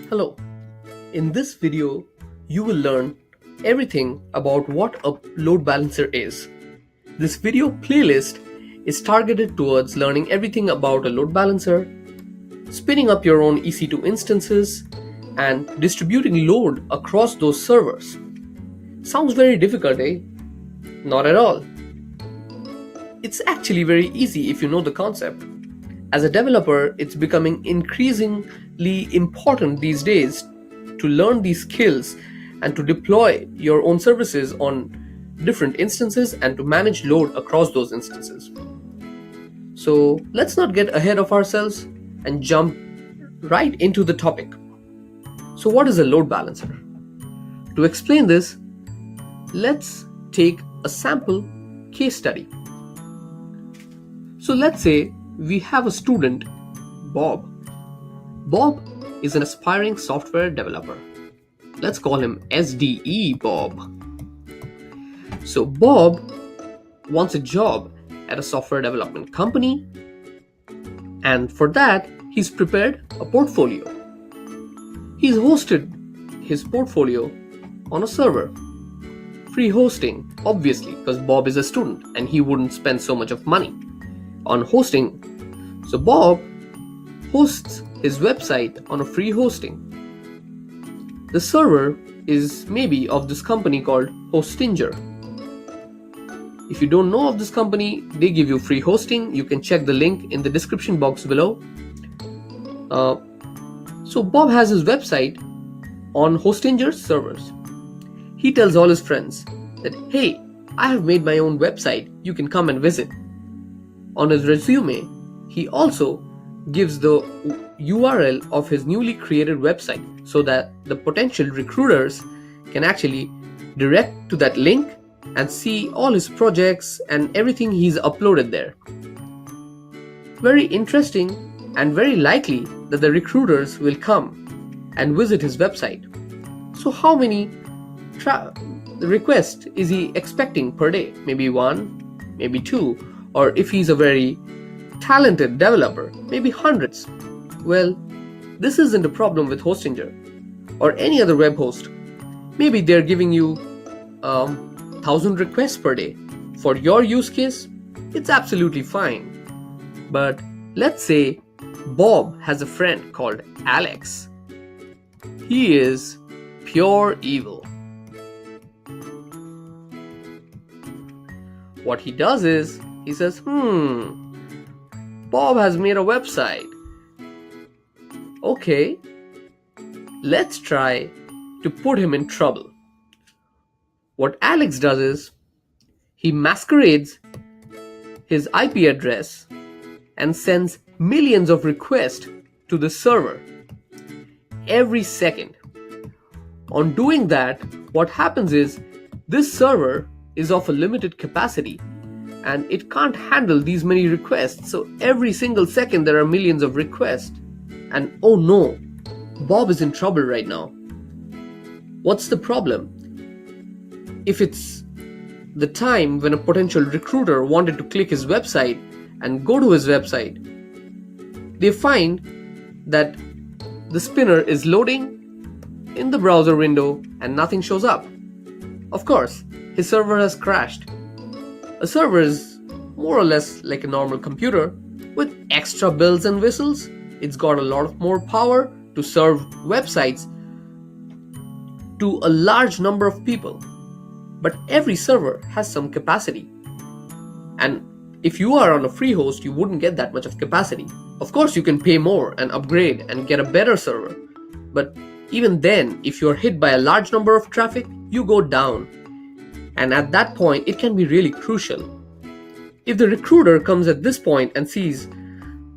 Hello, in this video, you will learn everything about what a load balancer is. This video playlist is targeted towards learning everything about a load balancer, spinning up your own EC2 instances, and distributing load across those servers. Sounds very difficult, eh? Not at all. It's actually very easy if you know the concept. As a developer, it's becoming increasingly important these days to learn these skills and to deploy your own services on different instances and to manage load across those instances. So let's not get ahead of ourselves and jump right into the topic. So, what is a load balancer? To explain this, let's take a sample case study. So, let's say we have a student, Bob. Bob is an aspiring software developer. Let's call him SDE Bob. So Bob wants a job at a software development company, and for that he's prepared a portfolio. He's hosted his portfolio on a server. Free hosting, obviously, because Bob is a student and he wouldn't spend so much of money on hosting. So Bob hosts his website on a free hosting. The server is maybe of this company called Hostinger. If you don't know of this company, they give you free hosting. You can check the link in the description box below. So Bob has his website on Hostinger's servers. He tells all his friends that, hey, I have made my own website. You can come and visit. On his resume, he also gives the URL of his newly created website so that the potential recruiters can actually direct to that link and see all his projects and everything he's uploaded there. Very interesting and very likely that the recruiters will come and visit his website. So how many requests is he expecting per day? Maybe one, maybe two, or if he's a very talented developer, maybe hundreds. Well, this isn't a problem with Hostinger or any other web host. Maybe they're giving you 1,000 requests per day. For your use case, it's absolutely fine. But let's say Bob has a friend called Alex. He is pure evil. What he does is, he says, Bob has made a website. Okay, let's try to put him in trouble. What Alex does is, he masquerades his IP address and sends millions of requests to the server every second. On doing that, what happens is, this server is of a limited capacity and it can't handle these many requests. So every single second there are millions of requests. And oh no, Bob is in trouble right now. What's the problem? If it's the time when a potential recruiter wanted to click his website and go to his website, they find that the spinner is loading in the browser window and nothing shows up. Of course, his server has crashed. A server is more or less like a normal computer with extra bells and whistles. It's got a lot more power to serve websites to a large number of people. But every server has some capacity. And if you are on a free host, you wouldn't get that much of capacity. Of course, you can pay more and upgrade and get a better server. But even then, if you're hit by a large number of traffic, you go down. And at that point, it can be really crucial. If the recruiter comes at this point and sees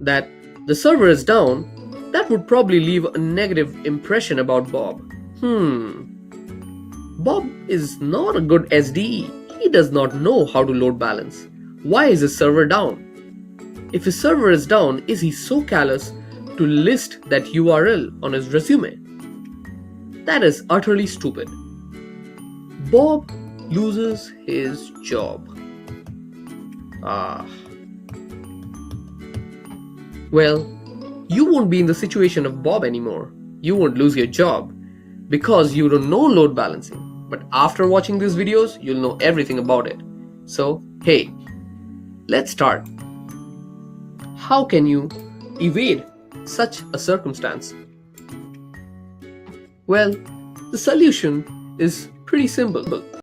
that the server is down, that would probably leave a negative impression about Bob. Bob is not a good SDE. He does not know how to load balance. Why is his server down? If his server is down, is he so callous to list that URL on his resume? That is utterly stupid. Bob loses his job. Well, you won't be in the situation of Bob anymore. you won't lose your job because you don't know load balancing. But after watching these videos, you'll know everything about it. So, hey, let's start. How can you evade such a circumstance? Well, the solution is pretty simple.